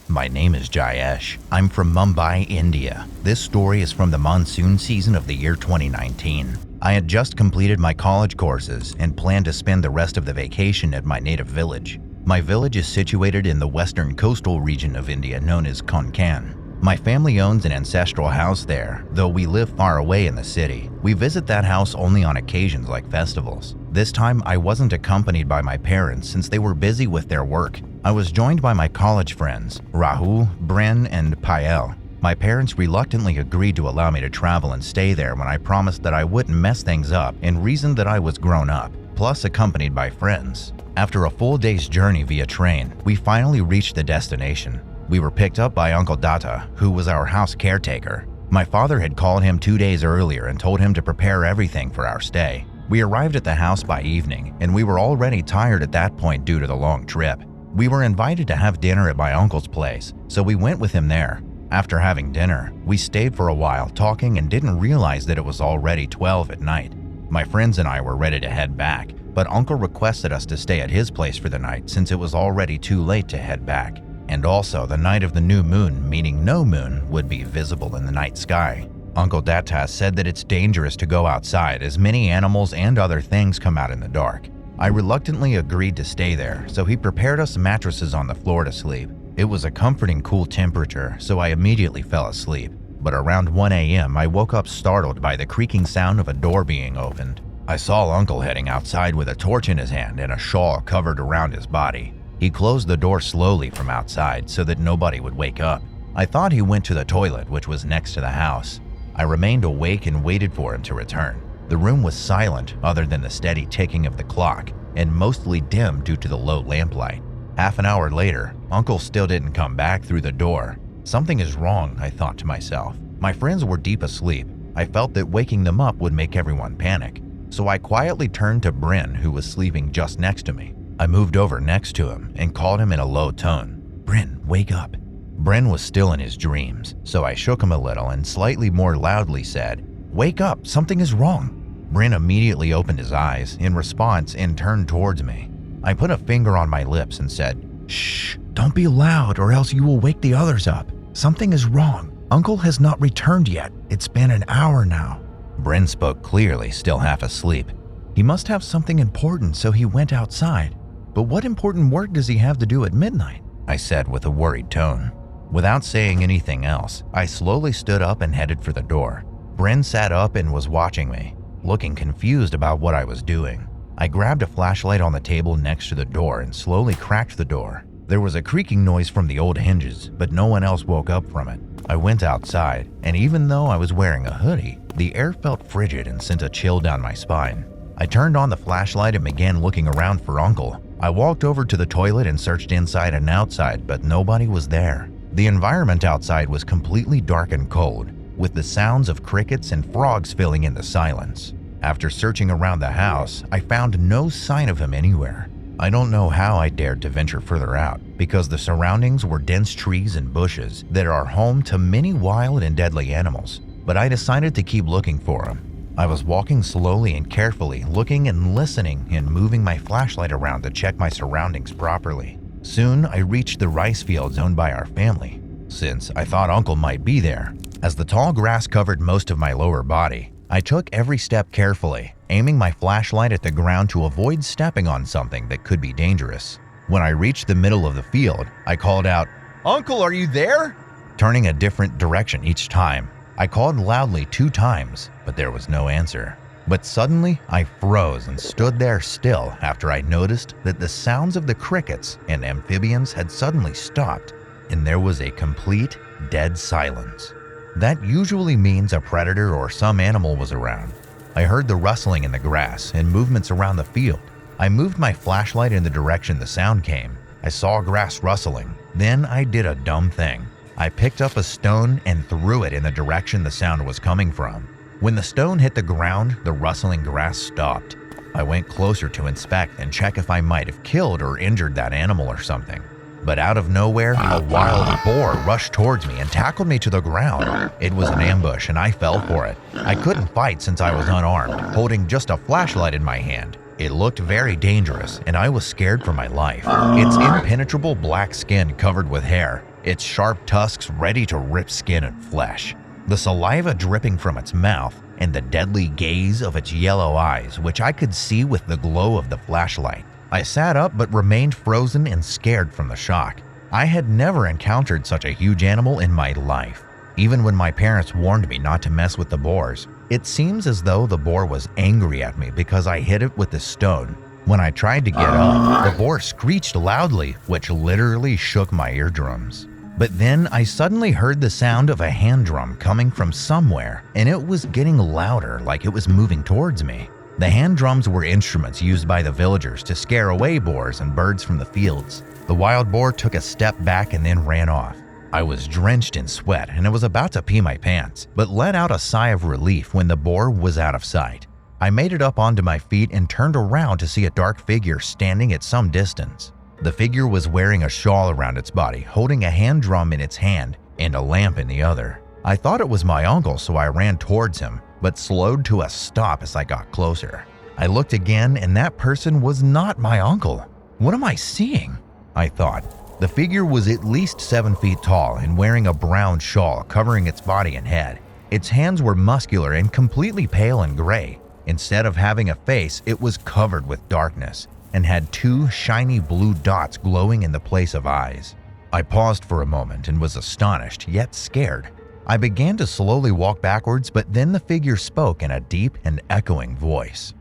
My name is Jayesh. I'm from Mumbai, India. This story is from the monsoon season of the year 2019. I had just completed my college courses and planned to spend the rest of the vacation at my native village. My village is situated in the western coastal region of India known as Konkan. My family owns an ancestral house there, though we live far away in the city. We visit that house only on occasions like festivals. This time, I wasn't accompanied by my parents since they were busy with their work. I was joined by my college friends, Rahul, Bren, and Pael. My parents reluctantly agreed to allow me to travel and stay there when I promised that I wouldn't mess things up and reasoned that I was grown up, plus accompanied by friends. After a full day's journey via train, we finally reached the destination. We were picked up by Uncle Datta, who was our house caretaker. My father had called him 2 days earlier and told him to prepare everything for our stay. We arrived at the house by evening, and we were already tired at that point due to the long trip. We were invited to have dinner at my uncle's place, so we went with him there. After having dinner, we stayed for a while talking and didn't realize that it was already 12 at night. My friends and I were ready to head back, but Uncle requested us to stay at his place for the night since it was already too late to head back. And also, the night of the new moon, meaning no moon, would be visible in the night sky. Uncle Datta said that it's dangerous to go outside as many animals and other things come out in the dark. I reluctantly agreed to stay there, so he prepared us mattresses on the floor to sleep. It was a comforting cool temperature, so I immediately fell asleep. But around 1 a.m., I woke up startled by the creaking sound of a door being opened. I saw Uncle heading outside with a torch in his hand and a shawl covered around his body. He closed the door slowly from outside so that nobody would wake up. I thought he went to the toilet, which was next to the house. I remained awake and waited for him to return. The room was silent other than the steady ticking of the clock, and mostly dim due to the low lamplight. Half an hour later, Uncle still didn't come back through the door. Something is wrong, I thought to myself. My friends were deep asleep. I felt that waking them up would make everyone panic. So I quietly turned to Bren, who was sleeping just next to me. I moved over next to him and called him in a low tone. "Bren, wake up." Bren was still in his dreams, so I shook him a little and slightly more loudly said, "Wake up, something is wrong." Bren immediately opened his eyes in response and turned towards me. I put a finger on my lips and said, "Shh, don't be loud or else you will wake the others up. Something is wrong. Uncle has not returned yet. It's been an hour now." Bren spoke clearly, still half asleep. He must have something important, so he went outside. But what important work does he have to do at midnight? I said with a worried tone. Without saying anything else, I slowly stood up and headed for the door. Bren sat up and was watching me, looking confused about what I was doing. I grabbed a flashlight on the table next to the door and slowly cracked the door. There was a creaking noise from the old hinges, but no one else woke up from it. I went outside, and even though I was wearing a hoodie, the air felt frigid and sent a chill down my spine. I turned on the flashlight and began looking around for Uncle. I walked over to the toilet and searched inside and outside, but nobody was there. The environment outside was completely dark and cold, with the sounds of crickets and frogs filling in the silence. After searching around the house, I found no sign of him anywhere. I don't know how I dared to venture further out, because the surroundings were dense trees and bushes that are home to many wild and deadly animals, but I decided to keep looking for him. I was walking slowly and carefully, looking and listening and moving my flashlight around to check my surroundings properly. Soon, I reached the rice fields owned by our family, since I thought Uncle might be there. As the tall grass covered most of my lower body, I took every step carefully, aiming my flashlight at the ground to avoid stepping on something that could be dangerous. When I reached the middle of the field, I called out, "Uncle, are you there?" Turning a different direction each time. I called loudly 2 times, but there was no answer. But suddenly, I froze and stood there still after I noticed that the sounds of the crickets and amphibians had suddenly stopped, and there was a complete, dead silence. That usually means a predator or some animal was around. I heard the rustling in the grass and movements around the field. I moved my flashlight in the direction the sound came. I saw grass rustling. Then I did a dumb thing. I picked up a stone and threw it in the direction the sound was coming from. When the stone hit the ground, the rustling grass stopped. I went closer to inspect and check if I might have killed or injured that animal or something. But out of nowhere, a wild boar rushed towards me and tackled me to the ground. It was an ambush and I fell for it. I couldn't fight since I was unarmed, holding just a flashlight in my hand. It looked very dangerous and I was scared for my life. Its impenetrable black skin covered with hair. its sharp tusks ready to rip skin and flesh, the saliva dripping from its mouth, and the deadly gaze of its yellow eyes, which I could see with the glow of the flashlight. I sat up but remained frozen and scared from the shock. I had never encountered such a huge animal in my life. Even when my parents warned me not to mess with the boars, it seems as though the boar was angry at me because I hit it with the stone. When I tried to get up, the boar screeched loudly, which literally shook my eardrums. But then I suddenly heard the sound of a hand drum coming from somewhere, and it was getting louder, like it was moving towards me. The hand drums were instruments used by the villagers to scare away boars and birds from the fields. The wild boar took a step back and then ran off. I was drenched in sweat and I was about to pee my pants, but let out a sigh of relief when the boar was out of sight. I made it up onto my feet and turned around to see a dark figure standing at some distance. The figure was wearing a shawl around its body, holding a hand drum in its hand and a lamp in the other. I thought it was my uncle, so I ran towards him, but slowed to a stop as I got closer. I looked again and that person was not my uncle. What am I seeing? I thought. The figure was at least 7 feet tall and wearing a brown shawl covering its body and head. Its hands were muscular and completely pale and gray. Instead of having a face, it was covered with darkness and had 2 shiny blue dots glowing in the place of eyes. I paused for a moment and was astonished, yet scared. I began to slowly walk backwards, but then the figure spoke in a deep and echoing voice.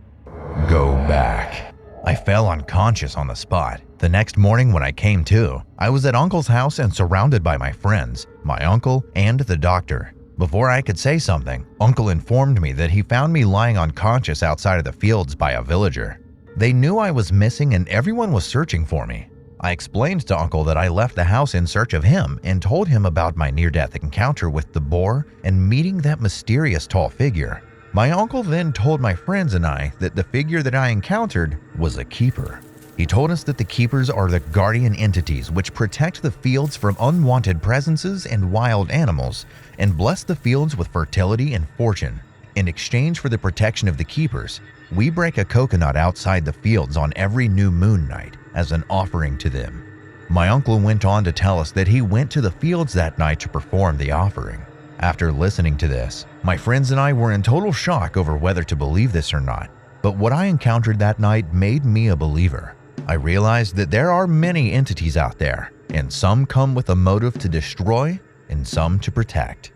"Go back." I fell unconscious on the spot. The next morning when I came to, I was at Uncle's house and surrounded by my friends, my uncle, and the doctor. Before I could say something, Uncle informed me that he found me lying unconscious outside of the fields by a villager. They knew I was missing and everyone was searching for me. I explained to Uncle that I left the house in search of him and told him about my near-death encounter with the boar and meeting that mysterious tall figure. My uncle then told my friends and I that the figure that I encountered was a keeper. He told us that the keepers are the guardian entities which protect the fields from unwanted presences and wild animals, and bless the fields with fertility and fortune. In exchange for the protection of the keepers, we break a coconut outside the fields on every new moon night as an offering to them. My uncle went on to tell us that he went to the fields that night to perform the offering. After listening to this, my friends and I were in total shock over whether to believe this or not, but what I encountered that night made me a believer. I realized that there are many entities out there, and some come with a motive to destroy and some to protect.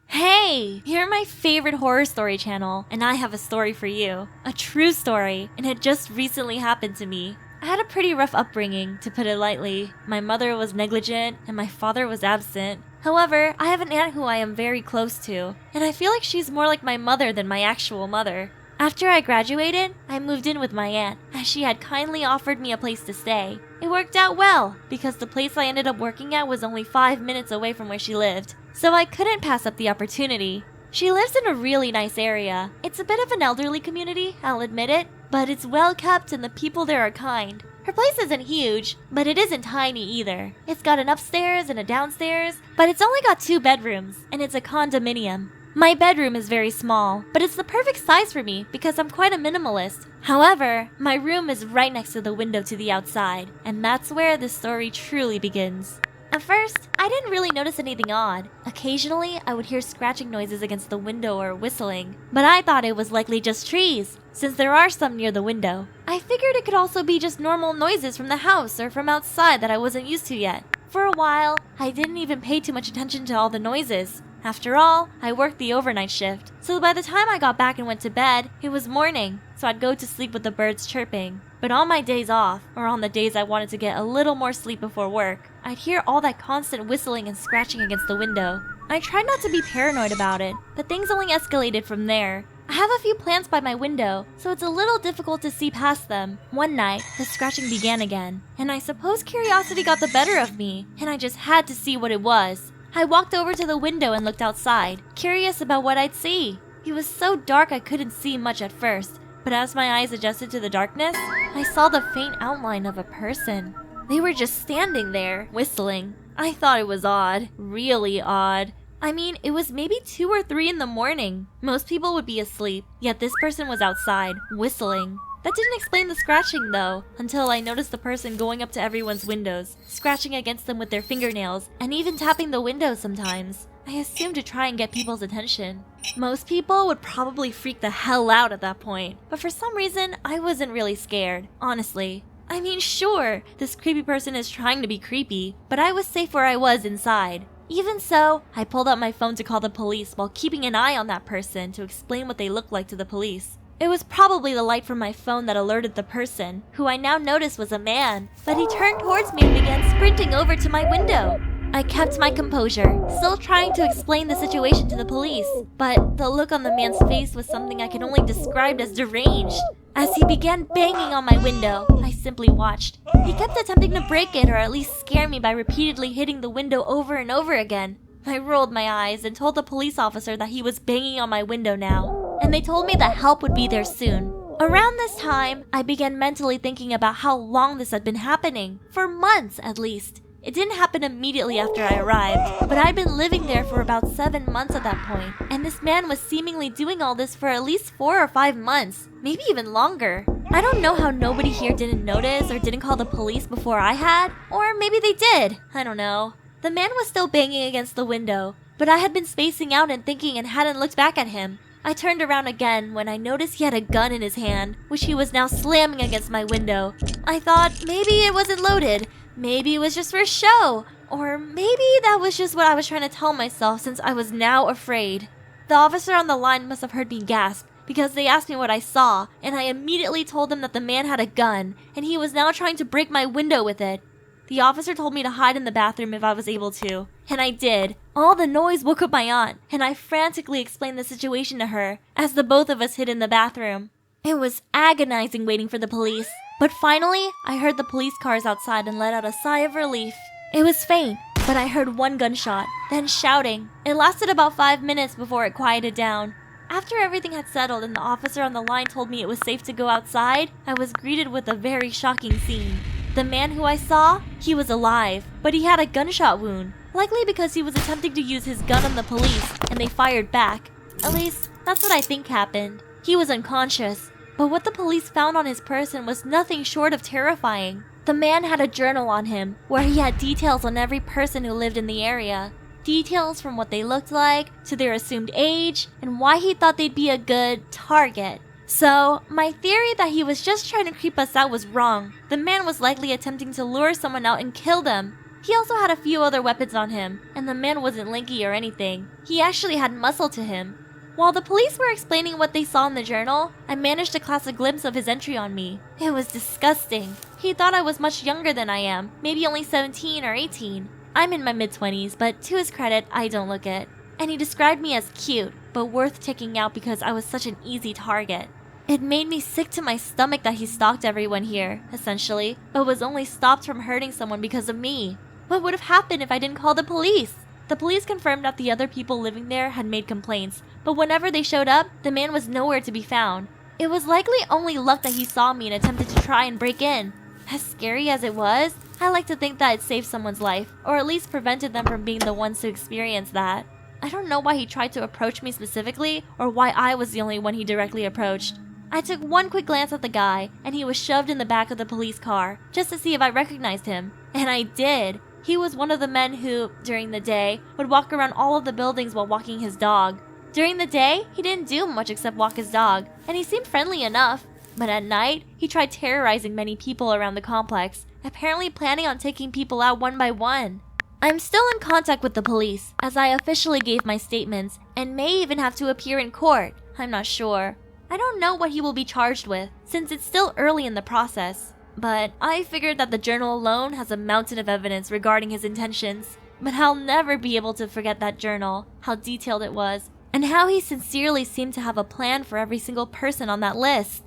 Hey, you're my favorite horror story channel, and I have a story for you. A true story, and it just recently happened to me. I had a pretty rough upbringing, to put it lightly. My mother was negligent, and my father was absent. However, I have an aunt who I am very close to, and I feel like she's more like my mother than my actual mother. After I graduated, I moved in with my aunt, as she had kindly offered me a place to stay. It worked out well, because the place I ended up working at was only 5 minutes away from where she lived, so I couldn't pass up the opportunity. She lives in a really nice area. It's a bit of an elderly community, I'll admit it, but it's well kept and the people there are kind. Her place isn't huge, but it isn't tiny either. It's got an upstairs and a downstairs, but it's only got 2 bedrooms, and it's a condominium. My bedroom is very small, but it's the perfect size for me because I'm quite a minimalist. However, my room is right next to the window to the outside, and that's where the story truly begins. At first, I didn't really notice anything odd. Occasionally, I would hear scratching noises against the window or whistling, but I thought it was likely just trees, since there are some near the window. I figured it could also be just normal noises from the house or from outside that I wasn't used to yet. For a while, I didn't even pay too much attention to all the noises. After all, I worked the overnight shift, so by the time I got back and went to bed, it was morning, so I'd go to sleep with the birds chirping. But on my days off, or on the days I wanted to get a little more sleep before work, I'd hear all that constant whistling and scratching against the window. I tried not to be paranoid about it, but things only escalated from there. I have a few plants by my window, so it's a little difficult to see past them. One night, the scratching began again, and I suppose curiosity got the better of me, and I just had to see what it was. I walked over to the window and looked outside, curious about what I'd see. It was so dark I couldn't see much at first, but as my eyes adjusted to the darkness, I saw the faint outline of a person. They were just standing there, whistling. I thought it was odd, really odd. I mean, it was maybe 2 or 3 in the morning. Most people would be asleep, yet this person was outside, whistling. That didn't explain the scratching though, until I noticed the person going up to everyone's windows, scratching against them with their fingernails, and even tapping the windows sometimes. I assumed to try and get people's attention. Most people would probably freak the hell out at that point, but for some reason, I wasn't really scared, honestly. I mean, sure, this creepy person is trying to be creepy, but I was safe where I was inside. Even so, I pulled out my phone to call the police while keeping an eye on that person to explain what they looked like to the police. It was probably the light from my phone that alerted the person, who I now noticed was a man, but he turned towards me and began sprinting over to my window. I kept my composure, still trying to explain the situation to the police, but the look on the man's face was something I can only describe as deranged. As he began banging on my window, I simply watched. He kept attempting to break it or at least scare me by repeatedly hitting the window over and over again. I rolled my eyes and told the police officer that he was banging on my window now, and they told me that help would be there soon. Around this time, I began mentally thinking about how long this had been happening, for months at least. It didn't happen immediately after I arrived, but I'd been living there for about 7 months at that point, and this man was seemingly doing all this for at least 4 or 5 months, maybe even longer. I don't know how nobody here didn't notice or didn't call the police before I had, or maybe they did, I don't know. The man was still banging against the window, but I had been spacing out and thinking and hadn't looked back at him. I turned around again when I noticed he had a gun in his hand, which he was now slamming against my window. I thought maybe it wasn't loaded. Maybe it was just for show, or maybe that was just what I was trying to tell myself since I was now afraid. The officer on the line must have heard me gasp, because they asked me what I saw, and I immediately told them that the man had a gun, and he was now trying to break my window with it. The officer told me to hide in the bathroom if I was able to, and I did. All the noise woke up my aunt, and I frantically explained the situation to her, as the both of us hid in the bathroom. It was agonizing waiting for the police. But finally, I heard the police cars outside and let out a sigh of relief. It was faint, but I heard one gunshot, then shouting. It lasted about 5 minutes before it quieted down. After everything had settled and the officer on the line told me it was safe to go outside, I was greeted with a very shocking scene. The man who I saw, he was alive, but he had a gunshot wound, likely because he was attempting to use his gun on the police, and they fired back. At least, that's what I think happened. He was unconscious. But what the police found on his person was nothing short of terrifying. The man had a journal on him, where he had details on every person who lived in the area. Details from what they looked like, to their assumed age, and why he thought they'd be a good target. So, my theory that he was just trying to creep us out was wrong. The man was likely attempting to lure someone out and kill them. He also had a few other weapons on him, and the man wasn't lanky or anything. He actually had muscle to him. While the police were explaining what they saw in the journal, I managed to catch a glimpse of his entry on me. It was disgusting. He thought I was much younger than I am, maybe only 17 or 18. I'm in my mid-20s, but to his credit, I don't look it. And he described me as cute, but worth taking out because I was such an easy target. It made me sick to my stomach that he stalked everyone here, essentially, but was only stopped from hurting someone because of me. What would have happened if I didn't call the police? The police confirmed that the other people living there had made complaints, but whenever they showed up, the man was nowhere to be found. It was likely only luck that he saw me and attempted to try and break in. As scary as it was, I like to think that it saved someone's life, or at least prevented them from being the ones to experience that. I don't know why he tried to approach me specifically, or why I was the only one he directly approached. I took one quick glance at the guy, and he was shoved in the back of the police car, just to see if I recognized him. And I did. He was one of the men who, during the day, would walk around all of the buildings while walking his dog. During the day, he didn't do much except walk his dog, and he seemed friendly enough. But at night, he tried terrorizing many people around the complex, apparently planning on taking people out one by one. I'm still in contact with the police, as I officially gave my statements, and may even have to appear in court. I'm not sure. I don't know what he will be charged with, since it's still early in the process. But I figured that the journal alone has a mountain of evidence regarding his intentions. But I'll never be able to forget that journal, how detailed it was, and how he sincerely seemed to have a plan for every single person on that list.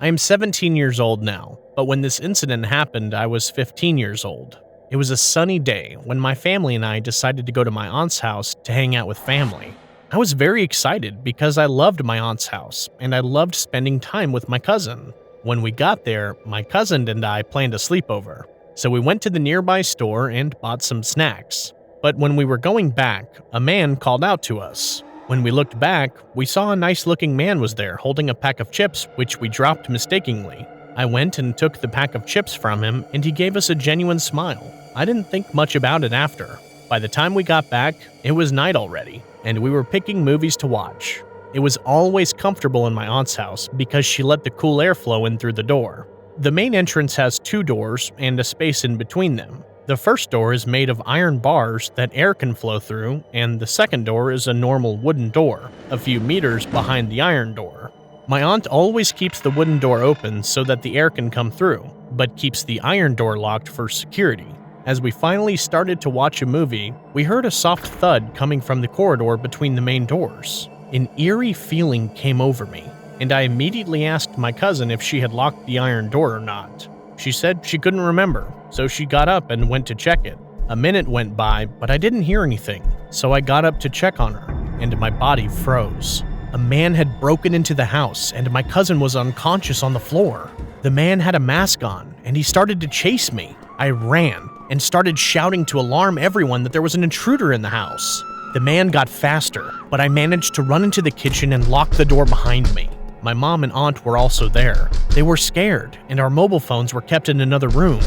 I am 17 years old now, but when this incident happened, I was 15 years old. It was a sunny day when my family and I decided to go to my aunt's house to hang out with family. I was very excited because I loved my aunt's house, and I loved spending time with my cousin. When we got there, my cousin and I planned a sleepover, so we went to the nearby store and bought some snacks. But when we were going back, a man called out to us. When we looked back, we saw a nice-looking man was there holding a pack of chips, which we dropped mistakenly. I went and took the pack of chips from him, and he gave us a genuine smile. I didn't think much about it after. By the time we got back, it was night already, and we were picking movies to watch. It was always comfortable in my aunt's house because she let the cool air flow in through the door. The main entrance has 2 doors and a space in between them. The first door is made of iron bars that air can flow through, and the second door is a normal wooden door, a few meters behind the iron door. My aunt always keeps the wooden door open so that the air can come through, but keeps the iron door locked for security. As we finally started to watch a movie, we heard a soft thud coming from the corridor between the main doors. An eerie feeling came over me, and I immediately asked my cousin if she had locked the iron door or not. She said she couldn't remember, so she got up and went to check it. A minute went by, but I didn't hear anything, so I got up to check on her, and my body froze. A man had broken into the house, and my cousin was unconscious on the floor. The man had a mask on, and he started to chase me. I ran, and started shouting to alarm everyone that there was an intruder in the house. The man got faster, but I managed to run into the kitchen and lock the door behind me. My mom and aunt were also there. They were scared, and our mobile phones were kept in another room.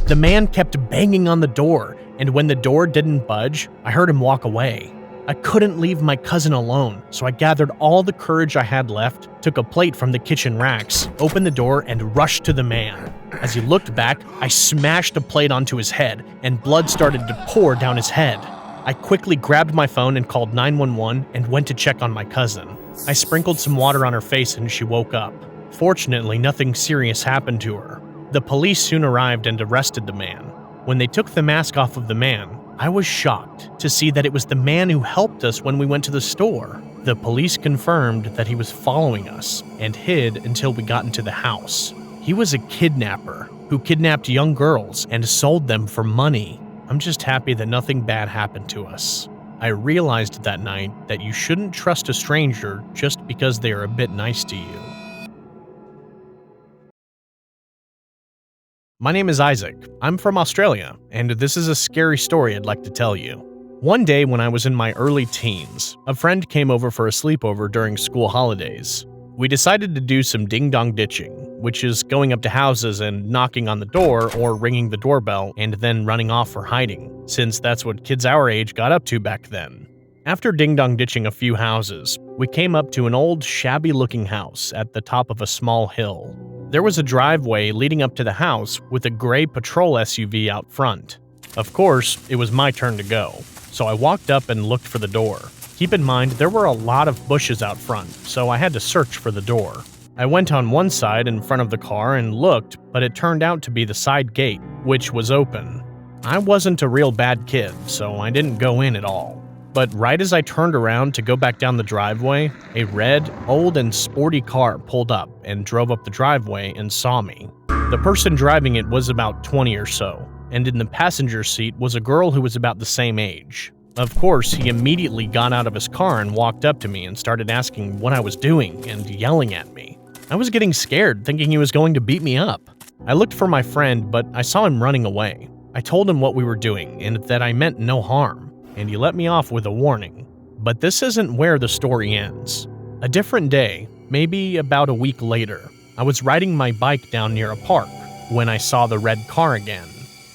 The man kept banging on the door, and when the door didn't budge, I heard him walk away. I couldn't leave my cousin alone, so I gathered all the courage I had left, took a plate from the kitchen racks, opened the door, and rushed to the man. As he looked back, I smashed a plate onto his head, and blood started to pour down his head. I quickly grabbed my phone and called 911 and went to check on my cousin. I sprinkled some water on her face and she woke up. Fortunately, nothing serious happened to her. The police soon arrived and arrested the man. When they took the mask off of the man, I was shocked to see that it was the man who helped us when we went to the store. The police confirmed that he was following us and hid until we got into the house. He was a kidnapper who kidnapped young girls and sold them for money. I'm just happy that nothing bad happened to us. I realized that night that you shouldn't trust a stranger just because they are a bit nice to you. My name is Isaac. I'm from Australia, and this is a scary story I'd like to tell you. One day when I was in my early teens, a friend came over for a sleepover during school holidays. We decided to do some ding-dong ditching, which is going up to houses and knocking on the door or ringing the doorbell and then running off or hiding, since that's what kids our age got up to back then. After ding-dong ditching a few houses, we came up to an old, shabby-looking house at the top of a small hill. There was a driveway leading up to the house with a gray patrol SUV out front. Of course, it was my turn to go, so I walked up and looked for the door. Keep in mind, there were a lot of bushes out front, so I had to search for the door. I went on one side in front of the car and looked, but it turned out to be the side gate, which was open. I wasn't a real bad kid, so I didn't go in at all. But right as I turned around to go back down the driveway, a red, old and sporty car pulled up and drove up the driveway and saw me. The person driving it was about 20 or so, and in the passenger seat was a girl who was about the same age. Of course, he immediately got out of his car and walked up to me and started asking what I was doing and yelling at me. I was getting scared, thinking he was going to beat me up. I looked for my friend, but I saw him running away. I told him what we were doing and that I meant no harm, and he let me off with a warning. But this isn't where the story ends. A different day, maybe about a week later, I was riding my bike down near a park when I saw the red car again.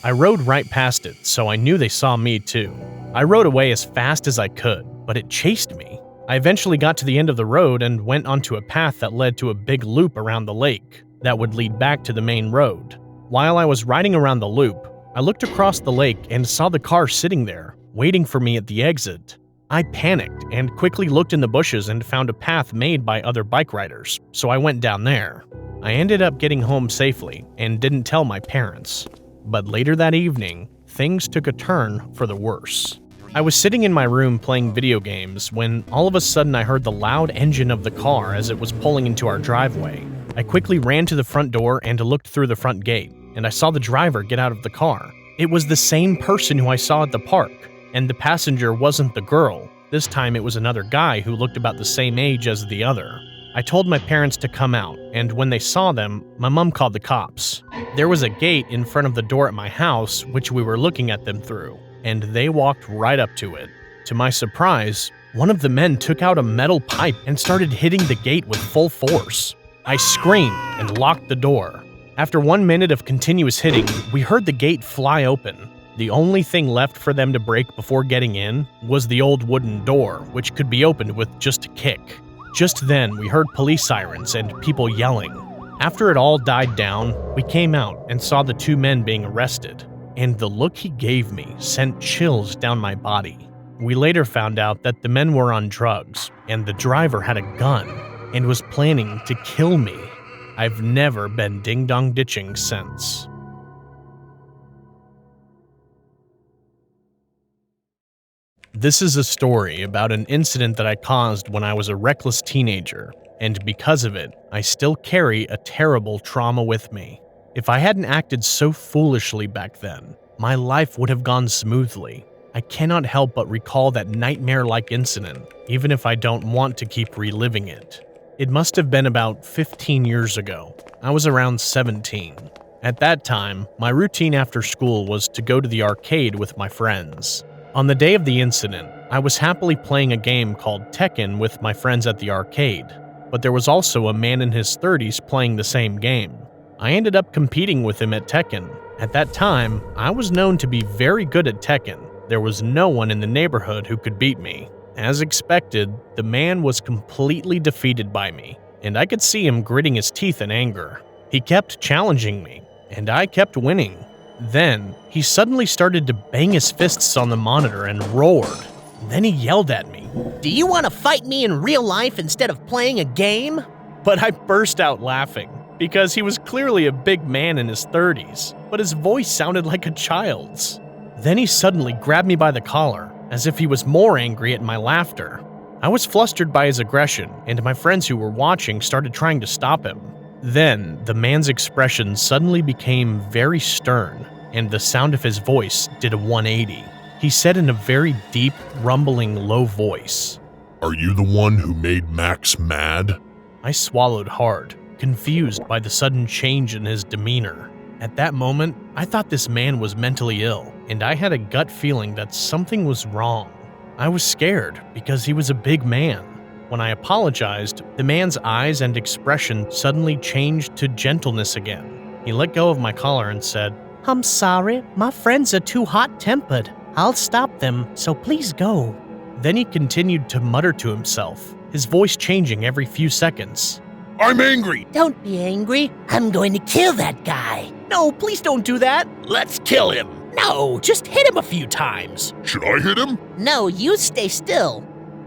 I rode right past it, so I knew they saw me too. I rode away as fast as I could, but it chased me. I eventually got to the end of the road and went onto a path that led to a big loop around the lake that would lead back to the main road. While I was riding around the loop, I looked across the lake and saw the car sitting there, waiting for me at the exit. I panicked and quickly looked in the bushes and found a path made by other bike riders, so I went down there. I ended up getting home safely and didn't tell my parents. But later that evening, things took a turn for the worse. I was sitting in my room playing video games when all of a sudden I heard the loud engine of the car as it was pulling into our driveway. I quickly ran to the front door and looked through the front gate, and I saw the driver get out of the car. It was the same person who I saw at the park, and the passenger wasn't the girl. This time it was another guy who looked about the same age as the other. I told my parents to come out, and when they saw them, my mom called the cops. There was a gate in front of the door at my house, which we were looking at them through, and they walked right up to it. To my surprise, One of the men took out a metal pipe and started hitting the gate with full force. I screamed and locked the door. After 1 minute of continuous hitting, we heard the gate fly open. The only thing left for them to break before getting in was the old wooden door, which could be opened with just a kick. Just then, we heard police sirens and people yelling. After it all died down, we came out and saw the 2 men being arrested, and the look he gave me sent chills down my body. We later found out that the men were on drugs, and the driver had a gun and was planning to kill me. I've never been ding-dong ditching since. This is a story about an incident that I caused when I was a reckless teenager, and because of it, I still carry a terrible trauma with me. If I hadn't acted so foolishly back then, my life would have gone smoothly. I cannot help but recall that nightmare-like incident, even if I don't want to keep reliving it. It must have been about 15 years ago. I was around 17. At that time, my routine after school was to go to the arcade with my friends. On the day of the incident, I was happily playing a game called Tekken with my friends at the arcade, but there was also a man in his 30s playing the same game. I ended up competing with him at Tekken. At that time, I was known to be very good at Tekken. There was no one in the neighborhood who could beat me. As expected, the man was completely defeated by me, and I could see him gritting his teeth in anger. He kept challenging me, and I kept winning. Then, he suddenly started to bang his fists on the monitor and roared. Then he yelled at me, "Do you want to fight me in real life instead of playing a game?" But I burst out laughing, because he was clearly a big man in his 30s, but his voice sounded like a child's. Then he suddenly grabbed me by the collar, as if he was more angry at my laughter. I was flustered by his aggression, and my friends who were watching started trying to stop him. Then, the man's expression suddenly became very stern, and the sound of his voice did a 180. He said in a very deep, rumbling, low voice, "Are you the one who made Max mad?" I swallowed hard, confused by the sudden change in his demeanor. At that moment, I thought this man was mentally ill, and I had a gut feeling that something was wrong. I was scared because he was a big man. When I apologized, the man's eyes and expression suddenly changed to gentleness again. He let go of my collar and said, "I'm sorry, my friends are too hot-tempered. I'll stop them, so please go." Then he continued to mutter to himself, his voice changing every few seconds. "I'm angry!" "Don't be angry. I'm going to kill that guy." "No, please don't do that." "Let's kill him!" "No, just hit him a few times." "Should I hit him?" "No, you stay still."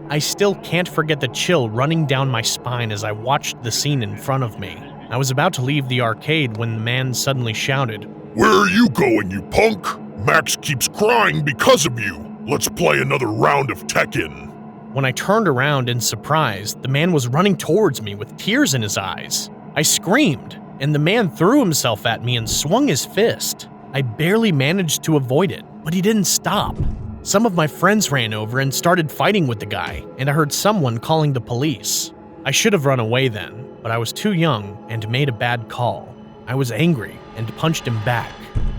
I still can't forget the chill running down my spine as I watched the scene in front of me. I was about to leave the arcade when the man suddenly shouted, "Where are you going, you punk? Max keeps crying because of you. Let's play another round of Tekken." When I turned around in surprise, the man was running towards me with tears in his eyes. I screamed, and the man threw himself at me and swung his fist. I barely managed to avoid it, but he didn't stop. Some of my friends ran over and started fighting with the guy, and I heard someone calling the police. I should have run away then, but I was too young and made a bad call. I was angry and punched him back.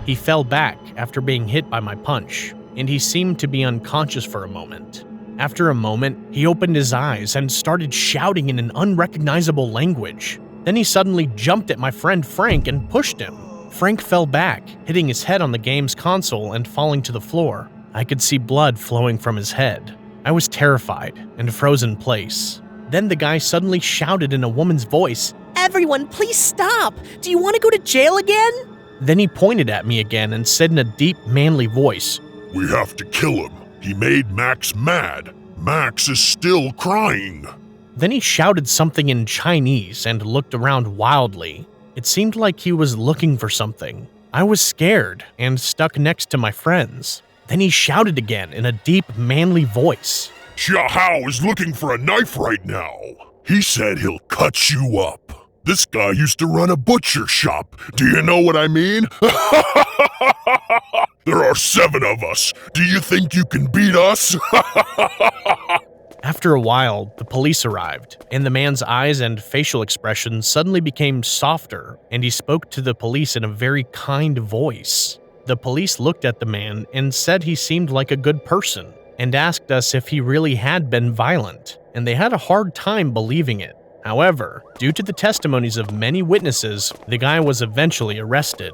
He fell back after being hit by my punch, and he seemed to be unconscious for a moment. After a moment, he opened his eyes and started shouting in an unrecognizable language. Then he suddenly jumped at my friend Frank and pushed him. Frank fell back, hitting his head on the game's console and falling to the floor. I could see blood flowing from his head. I was terrified and froze in place. Then the guy suddenly shouted in a woman's voice, "Everyone, please stop! Do you want to go to jail again?" Then he pointed at me again and said in a deep, manly voice, "We have to kill him. He made Max mad. Max is still crying." Then he shouted something in Chinese and looked around wildly. It seemed like he was looking for something. I was scared and stuck next to my friends. Then he shouted again in a deep, manly voice, "Xia Hao is looking for a knife right now. He said he'll cut you up. This guy used to run a butcher shop. Do you know what I mean? There are 7 of us. Do you think you can beat us?" After a while, the police arrived, and the man's eyes and facial expression suddenly became softer, and he spoke to the police in a very kind voice. The police looked at the man and said he seemed like a good person. and asked us if he really had been violent, and they had a hard time believing it. However, due to the testimonies of many witnesses, the guy was eventually arrested.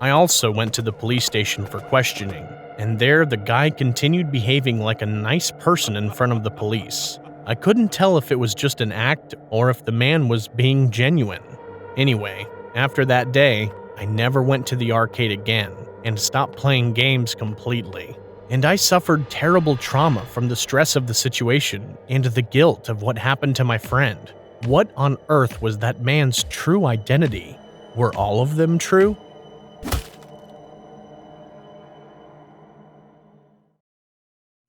I also went to the police station for questioning, and there the guy continued behaving like a nice person in front of the police. I couldn't tell if it was just an act or if the man was being genuine. Anyway, after that day, I never went to the arcade again and stopped playing games completely. And I suffered terrible trauma from the stress of the situation and the guilt of what happened to my friend. What on earth was that man's true identity? Were all of them true?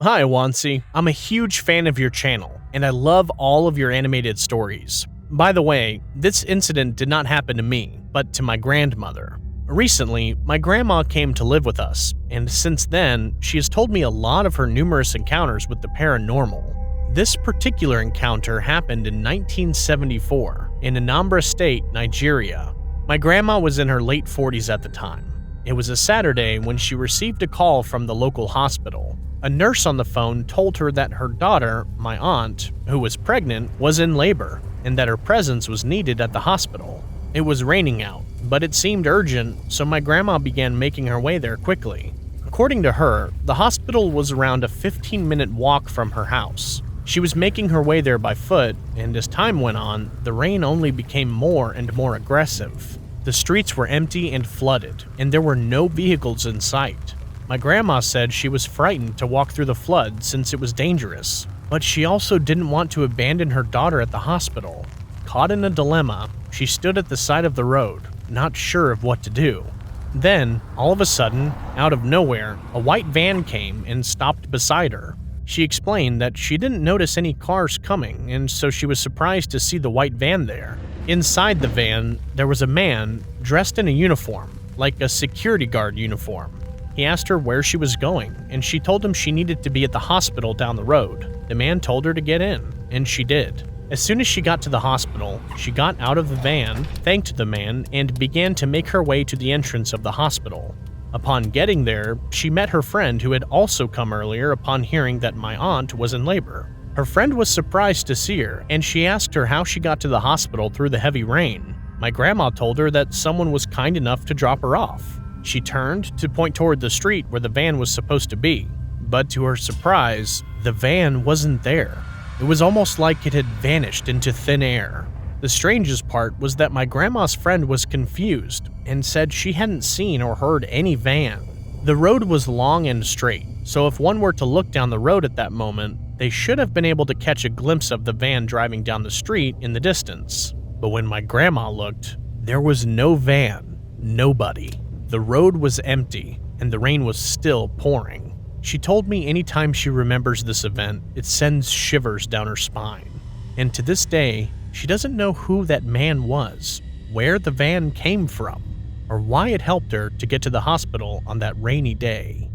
Hi, Wansee. I'm a huge fan of your channel, and I love all of your animated stories. By the way, this incident did not happen to me, but to my grandmother. Recently, my grandma came to live with us, and since then, she has told me a lot of her numerous encounters with the paranormal. This particular encounter happened in 1974 in Anambra State, Nigeria. My grandma was in her late 40s at the time. It was a Saturday when she received a call from the local hospital. A nurse on the phone told her that her daughter, my aunt, who was pregnant, was in labor, and that her presence was needed at the hospital. It was raining out, but it seemed urgent, so my grandma began making her way there quickly. According to her, the hospital was around a 15-minute walk from her house. She was making her way there by foot, and as time went on, the rain only became more and more aggressive. The streets were empty and flooded, and there were no vehicles in sight. My grandma said she was frightened to walk through the flood since it was dangerous, but she also didn't want to abandon her daughter at the hospital. Caught in a dilemma, she stood at the side of the road, not sure of what to do. Then, all of a sudden, out of nowhere, a white van came and stopped beside her. She explained that she didn't notice any cars coming, and so she was surprised to see the white van there. Inside the van, there was a man dressed in a uniform, like a security guard uniform. He asked her where she was going, and she told him she needed to be at the hospital down the road. The man told her to get in, and she did. As soon as she got to the hospital, she got out of the van, thanked the man, and began to make her way to the entrance of the hospital. Upon getting there, she met her friend who had also come earlier upon hearing that my aunt was in labor. Her friend was surprised to see her, and she asked her how she got to the hospital through the heavy rain. My grandma told her that someone was kind enough to drop her off. She turned to point toward the street where the van was supposed to be, but to her surprise, the van wasn't there. It was almost like it had vanished into thin air. The strangest part was that my grandma's friend was confused and said she hadn't seen or heard any van. The road was long and straight, so if one were to look down the road at that moment, they should have been able to catch a glimpse of the van driving down the street in the distance. But when my grandma looked, there was no van, nobody. The road was empty, and the rain was still pouring. She told me anytime she remembers this event, it sends shivers down her spine. And to this day, she doesn't know who that man was, where the van came from, or why it helped her to get to the hospital on that rainy day.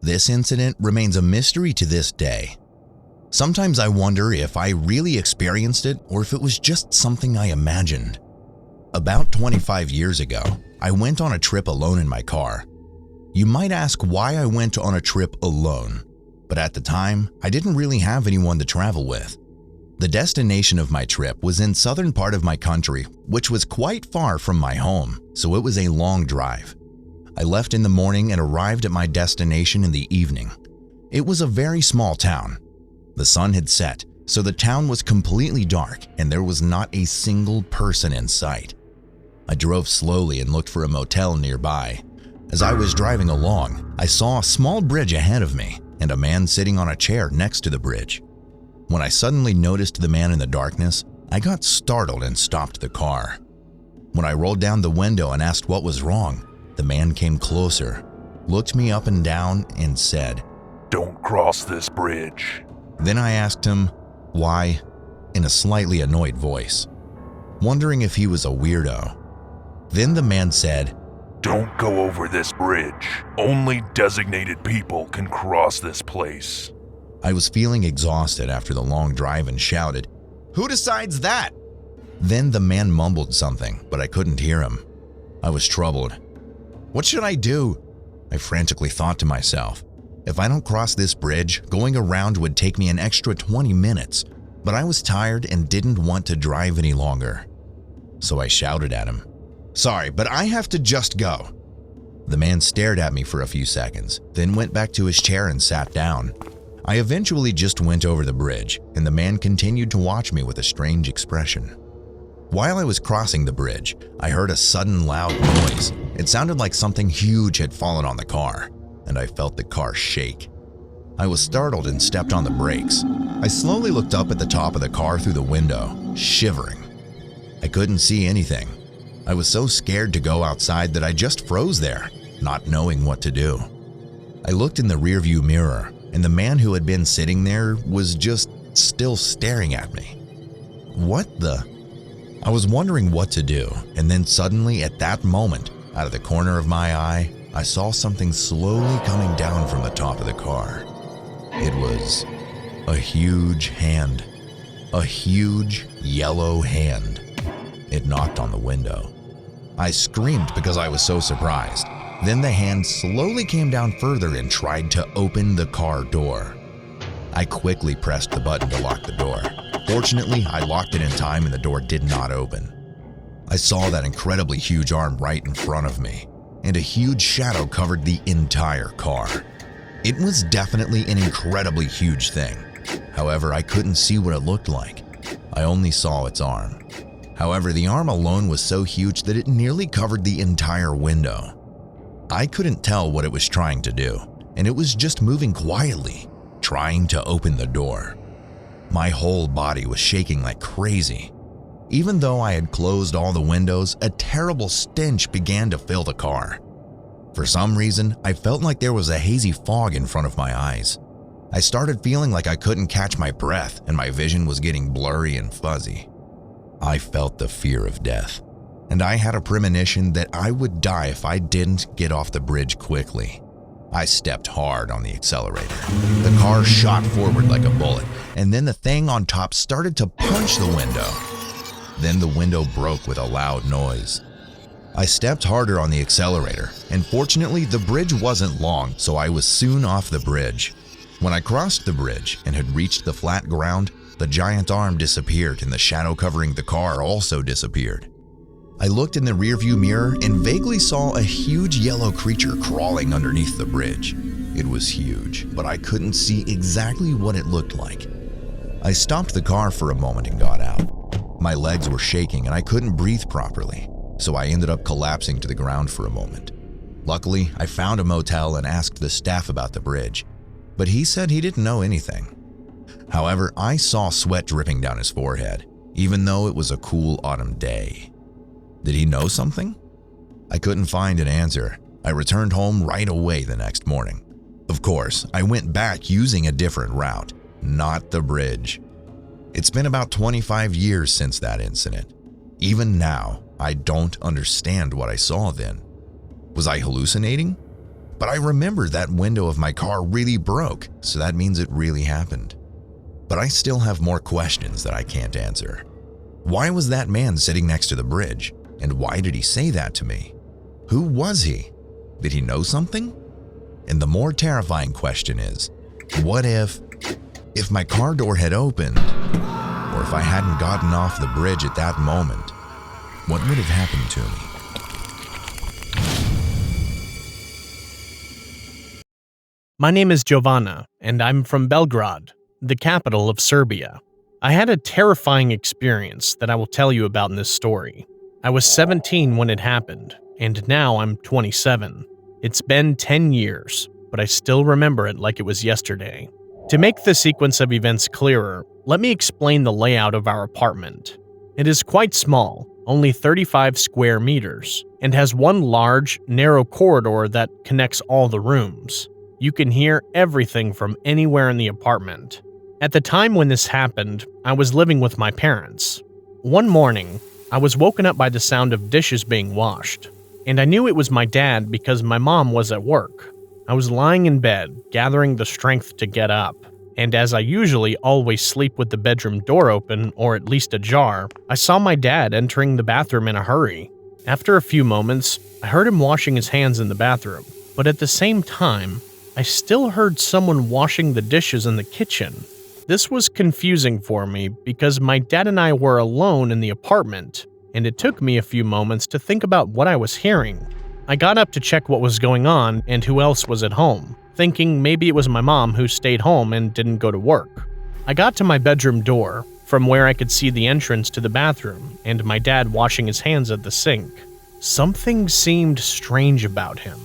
This incident remains a mystery to this day. Sometimes I wonder if I really experienced it or if it was just something I imagined. About 25 years ago, I went on a trip alone in my car. You might ask why I went on a trip alone, but at the time, I didn't really have anyone to travel with. The destination of my trip was in southern part of my country, which was quite far from my home, so it was a long drive. I left in the morning and arrived at my destination in the evening. It was a very small town. The sun had set, so the town was completely dark and there was not a single person in sight. I drove slowly and looked for a motel nearby. As I was driving along, I saw a small bridge ahead of me and a man sitting on a chair next to the bridge. When I suddenly noticed the man in the darkness, I got startled and stopped the car. When I rolled down the window and asked what was wrong, the man came closer, looked me up and down, and said, "Don't cross this bridge." Then I asked him, why, in a slightly annoyed voice, wondering if he was a weirdo. Then the man said, "Don't go over this bridge. Only designated people can cross this place." I was feeling exhausted after the long drive and shouted, "Who decides that?" Then the man mumbled something, but I couldn't hear him. I was troubled. What should I do? I frantically thought to myself. If I don't cross this bridge, going around would take me an extra 20 minutes, but I was tired and didn't want to drive any longer. So I shouted at him, "Sorry, but I have to just go." The man stared at me for a few seconds, then went back to his chair and sat down. I eventually just went over the bridge, and the man continued to watch me with a strange expression. While I was crossing the bridge, I heard a sudden loud noise. It sounded like something huge had fallen on the car, and I felt the car shake. I was startled and stepped on the brakes. I slowly looked up at the top of the car through the window, shivering. I couldn't see anything. I was so scared to go outside that I just froze there, not knowing what to do. I looked in the rearview mirror, and the man who had been sitting there was just still staring at me. What the? I was wondering what to do, and then suddenly at that moment, out of the corner of my eye, I saw something slowly coming down from the top of the car. It was a huge hand. A huge yellow hand. It knocked on the window. I screamed because I was so surprised. Then the hand slowly came down further and tried to open the car door. I quickly pressed the button to lock the door. Fortunately, I locked it in time and the door did not open. I saw that incredibly huge arm right in front of me, and a huge shadow covered the entire car. It was definitely an incredibly huge thing. However, I couldn't see what it looked like. I only saw its arm. However, the arm alone was so huge that it nearly covered the entire window. I couldn't tell what it was trying to do, and it was just moving quietly, trying to open the door. My whole body was shaking like crazy. Even though I had closed all the windows, a terrible stench began to fill the car. For some reason, I felt like there was a hazy fog in front of my eyes. I started feeling like I couldn't catch my breath, and my vision was getting blurry and fuzzy. I felt the fear of death, and I had a premonition that I would die if I didn't get off the bridge quickly. I stepped hard on the accelerator. The car shot forward like a bullet, and then the thing on top started to punch the window. Then the window broke with a loud noise. I stepped harder on the accelerator, and fortunately the bridge wasn't long, so I was soon off the bridge. When I crossed the bridge and had reached the flat ground, the giant arm disappeared and the shadow covering the car also disappeared. I looked in the rearview mirror and vaguely saw a huge yellow creature crawling underneath the bridge. It was huge, but I couldn't see exactly what it looked like. I stopped the car for a moment and got out. My legs were shaking and I couldn't breathe properly, so I ended up collapsing to the ground for a moment. Luckily, I found a motel and asked the staff about the bridge, but he said he didn't know anything. However, I saw sweat dripping down his forehead, even though it was a cool autumn day. Did he know something? I couldn't find an answer. I returned home right away the next morning. Of course, I went back using a different route, not the bridge. It's been about 25 years since that incident. Even now, I don't understand what I saw then. Was I hallucinating? But I remember that window of my car really broke, so that means it really happened. But I still have more questions that I can't answer. Why was that man sitting next to the bridge? And why did he say that to me? Who was he? Did he know something? And the more terrifying question is, what if my car door had opened, or if I hadn't gotten off the bridge at that moment, what would have happened to me? My name is Giovanna, and I'm from Belgrade, the capital of Serbia. I had a terrifying experience that I will tell you about in this story. I was 17 when it happened, and now I'm 27. It's been 10 years, but I still remember it like it was yesterday. To make the sequence of events clearer, let me explain the layout of our apartment. It is quite small, only 35 square meters, and has one large, narrow corridor that connects all the rooms. You can hear everything from anywhere in the apartment. At the time when this happened, I was living with my parents. One morning, I was woken up by the sound of dishes being washed, and I knew it was my dad because my mom was at work. I was lying in bed, gathering the strength to get up, and as I usually always sleep with the bedroom door open or at least ajar, I saw my dad entering the bathroom in a hurry. After a few moments, I heard him washing his hands in the bathroom, but at the same time, I still heard someone washing the dishes in the kitchen. This was confusing for me because my dad and I were alone in the apartment, and it took me a few moments to think about what I was hearing. I got up to check what was going on and who else was at home, thinking maybe it was my mom who stayed home and didn't go to work. I got to my bedroom door, from where I could see the entrance to the bathroom and my dad washing his hands at the sink. Something seemed strange about him.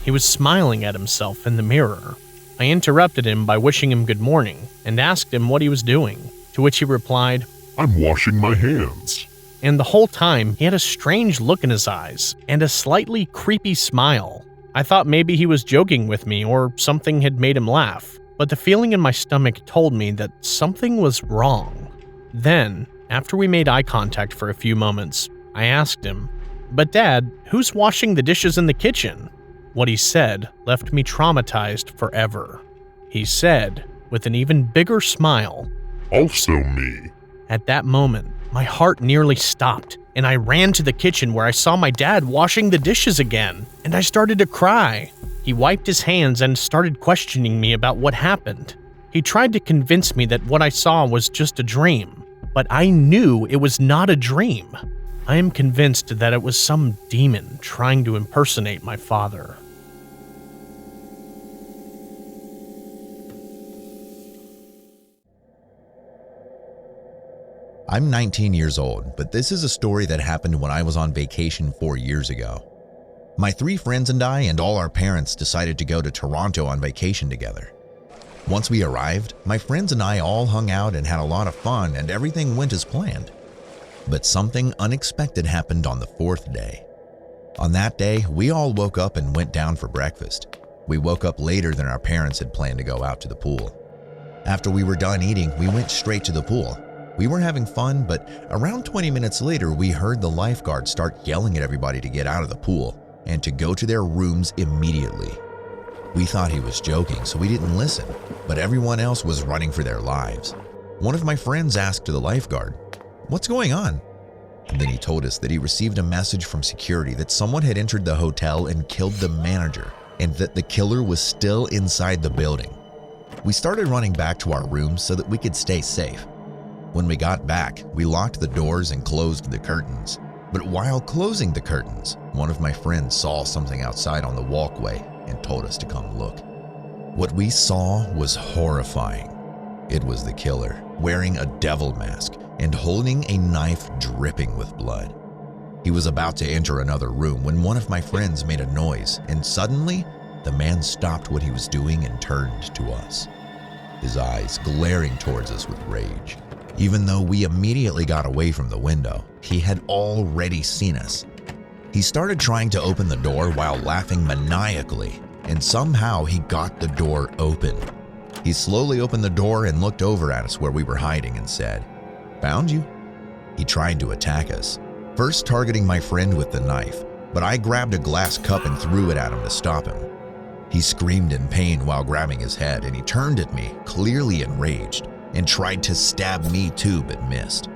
He was smiling at himself in the mirror. I interrupted him by wishing him good morning and asked him what he was doing, to which he replied, "I'm washing my hands." And the whole time, he had a strange look in his eyes and a slightly creepy smile. I thought maybe he was joking with me or something had made him laugh, but the feeling in my stomach told me that something was wrong. Then, after we made eye contact for a few moments, I asked him, "But Dad, who's washing the dishes in the kitchen?" What he said left me traumatized forever. He said, with an even bigger smile, "Also me." At that moment, my heart nearly stopped, and I ran to the kitchen where I saw my dad washing the dishes again, and I started to cry. He wiped his hands and started questioning me about what happened. He tried to convince me that what I saw was just a dream, but I knew it was not a dream. I am convinced that it was some demon trying to impersonate my father. I'm 19 years old, but this is a story that happened when I was on vacation 4 years ago. My 3 friends and I and all our parents decided to go to Toronto on vacation together. Once we arrived, my friends and I all hung out and had a lot of fun and everything went as planned. But something unexpected happened on the 4th day. On that day, we all woke up and went down for breakfast. We woke up later than our parents had planned to go out to the pool. After we were done eating, we went straight to the pool. We were having fun, but around 20 minutes later, we heard the lifeguard start yelling at everybody to get out of the pool and to go to their rooms immediately. We thought he was joking, so we didn't listen, but everyone else was running for their lives. One of my friends asked the lifeguard, "What's going on?" And then he told us that he received a message from security that someone had entered the hotel and killed the manager, and that the killer was still inside the building. We started running back to our rooms so that we could stay safe. When we got back, we locked the doors and closed the curtains. But while closing the curtains, one of my friends saw something outside on the walkway and told us to come look. What we saw was horrifying. It was the killer, wearing a devil mask and holding a knife dripping with blood. He was about to enter another room when one of my friends made a noise, and suddenly, the man stopped what he was doing and turned to us, his eyes glaring towards us with rage. Even though we immediately got away from the window, he had already seen us. He started trying to open the door while laughing maniacally, and somehow he got the door open. He slowly opened the door and looked over at us where we were hiding and said, "Found you." He tried to attack us, first targeting my friend with the knife, but I grabbed a glass cup and threw it at him to stop him. He screamed in pain while grabbing his head, and he turned at me, clearly enraged, and tried to stab me too, but missed.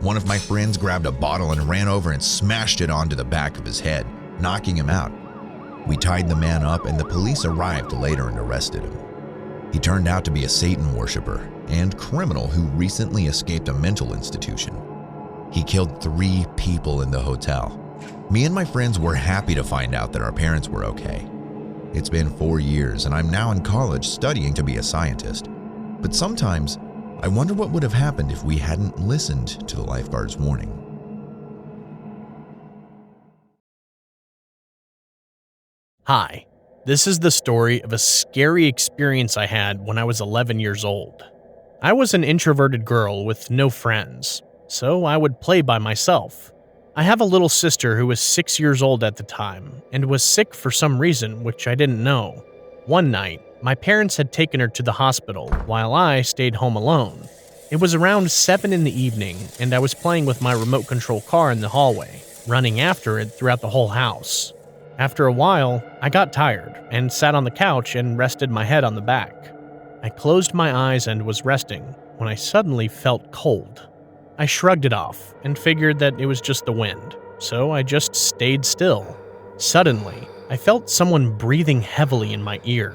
One of my friends grabbed a bottle and ran over and smashed it onto the back of his head, knocking him out. We tied the man up and the police arrived later and arrested him. He turned out to be a Satan worshiper and criminal who recently escaped a mental institution. He killed 3 people in the hotel. Me and my friends were happy to find out that our parents were okay. It's been 4 years and I'm now in college studying to be a scientist. But sometimes, I wonder what would have happened if we hadn't listened to the lifeguard's warning. Hi, this is the story of a scary experience I had when I was 11 years old. I was an introverted girl with no friends, so I would play by myself. I have a little sister who was 6 years old at the time and was sick for some reason which I didn't know. One night, my parents had taken her to the hospital while I stayed home alone. It was around 7 in the evening and I was playing with my remote control car in the hallway, running after it throughout the whole house. After a while, I got tired and sat on the couch and rested my head on the back. I closed my eyes and was resting when I suddenly felt cold. I shrugged it off and figured that it was just the wind. so I just stayed still. Suddenly, I felt someone breathing heavily in my ear.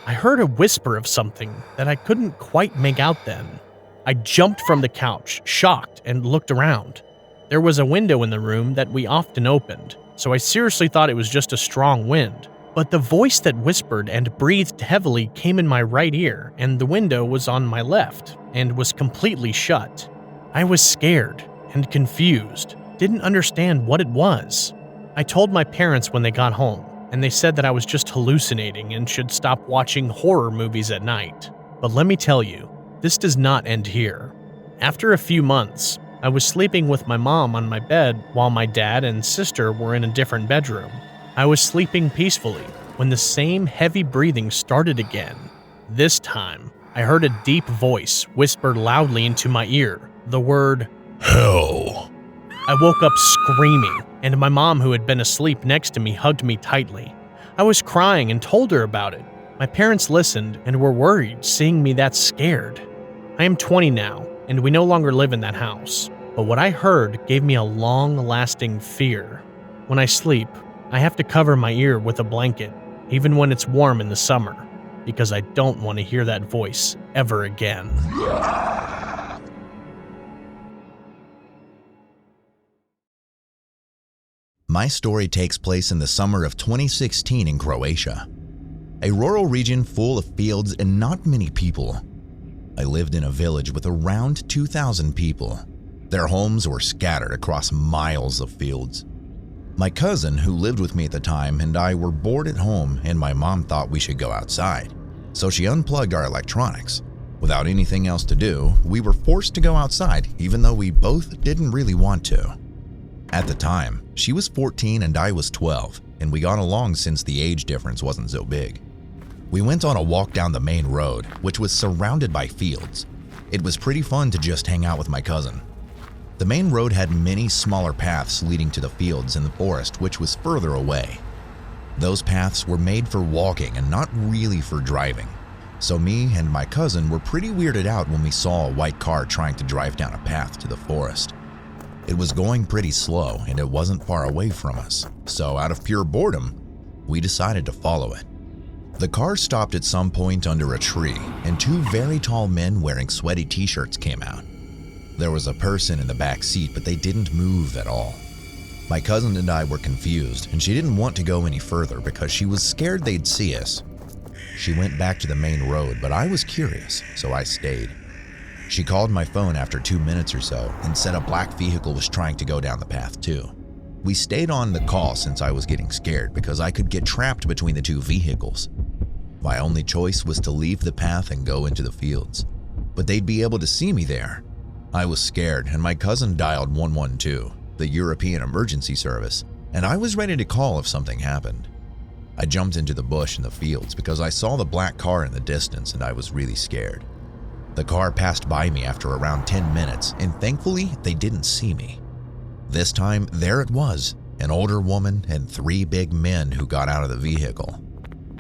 I heard a whisper of something that I couldn't quite make out then. I jumped from the couch, shocked, and looked around. There was a window in the room that we often opened, so I seriously thought it was just a strong wind. But the voice that whispered and breathed heavily came in my right ear, and the window was on my left and was completely shut. I was scared and confused, didn't understand what it was. I told my parents when they got home, and they said that I was just hallucinating and should stop watching horror movies at night. But let me tell you, this does not end here. After a few months, I was sleeping with my mom on my bed while my dad and sister were in a different bedroom. I was sleeping peacefully when the same heavy breathing started again. This time, I heard a deep voice whisper loudly into my ear the word, Hell. I woke up screaming, and my mom, who had been asleep next to me, hugged me tightly. I was crying and told her about it. My parents listened and were worried, seeing me that scared. I am 20 now, and we no longer live in that house. But what I heard gave me a long-lasting fear. When I sleep, I have to cover my ear with a blanket, even when it's warm in the summer, because I don't want to hear that voice ever again. My story takes place in the summer of 2016 in Croatia, a rural region full of fields and not many people. I lived in a village with around 2,000 people. Their homes were scattered across miles of fields. My cousin, who lived with me at the time, and I were bored at home, and my mom thought we should go outside. So she unplugged our electronics. Without anything else to do, we were forced to go outside, even though we both didn't really want to. At the time, she was 14 and I was 12, and we got along since the age difference wasn't so big. We went on a walk down the main road, which was surrounded by fields. It was pretty fun to just hang out with my cousin. The main road had many smaller paths leading to the fields and the forest, which was further away. Those paths were made for walking and not really for driving. So me and my cousin were pretty weirded out when we saw a white car trying to drive down a path to the forest. It was going pretty slow and it wasn't far away from us, so out of pure boredom, we decided to follow it. The car stopped at some point under a tree, and two very tall men wearing sweaty t-shirts came out. There was a person in the back seat, but they didn't move at all. My cousin and I were confused, and she didn't want to go any further because she was scared they'd see us. She went back to the main road, but I was curious, so I stayed. She called my phone after 2 minutes or so and said a black vehicle was trying to go down the path too. We stayed on the call since I was getting scared because I could get trapped between the two vehicles. My only choice was to leave the path and go into the fields, but they'd be able to see me there. I was scared and my cousin dialed 112, the European emergency service, and I was ready to call if something happened. I jumped into the bush in the fields because I saw the black car in the distance and I was really scared. The car passed by me after around 10 minutes, and thankfully they didn't see me. This time, there it was, an older woman and 3 big men who got out of the vehicle.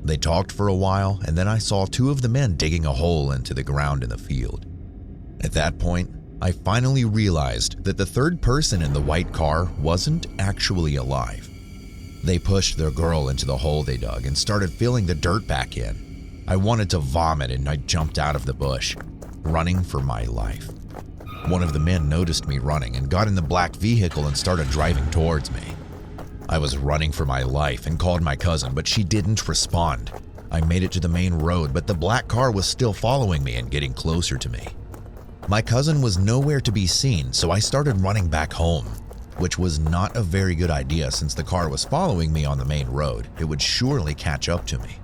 They talked for a while, and then I saw 2 of the men digging a hole into the ground in the field. At that point, I finally realized that the third person in the white car wasn't actually alive. They pushed their girl into the hole they dug and started filling the dirt back in. I wanted to vomit and I jumped out of the bush, running for my life. One of the men noticed me running and got in the black vehicle and started driving towards me. I was running for my life and called my cousin, but she didn't respond. I made it to the main road, but the black car was still following me and getting closer to me. My cousin was nowhere to be seen, so I started running back home, which was not a very good idea since the car was following me on the main road. It would surely catch up to me.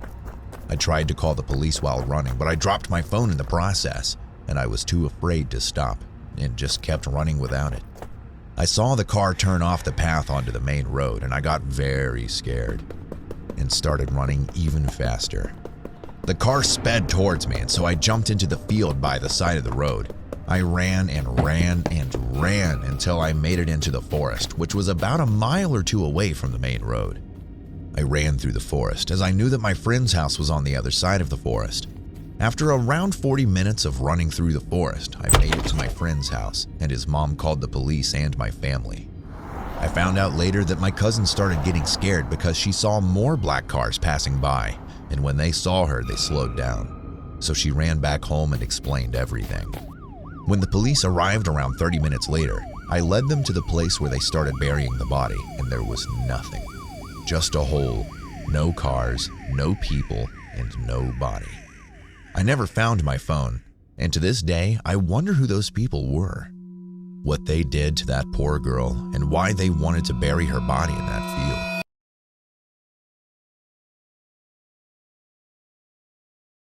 I tried to call the police while running, but I dropped my phone in the process, and I was too afraid to stop and just kept running without it. I saw the car turn off the path onto the main road, and I got very scared and started running even faster. The car sped towards me, and so I jumped into the field by the side of the road. I ran and ran and ran until I made it into the forest, which was about a mile or 2 away from the main road. I ran through the forest as I knew that my friend's house was on the other side of the forest. After around 40 minutes of running through the forest, I made it to my friend's house, and his mom called the police and my family. I found out later that my cousin started getting scared because she saw more black cars passing by, and when they saw her, they slowed down. So she ran back home and explained everything. When the police arrived around 30 minutes later, I led them to the place where they started burying the body, and there was nothing. Just a hole, no cars, no people, and no body. I never found my phone, and to this day, I wonder who those people were. What they did to that poor girl, and why they wanted to bury her body in that field.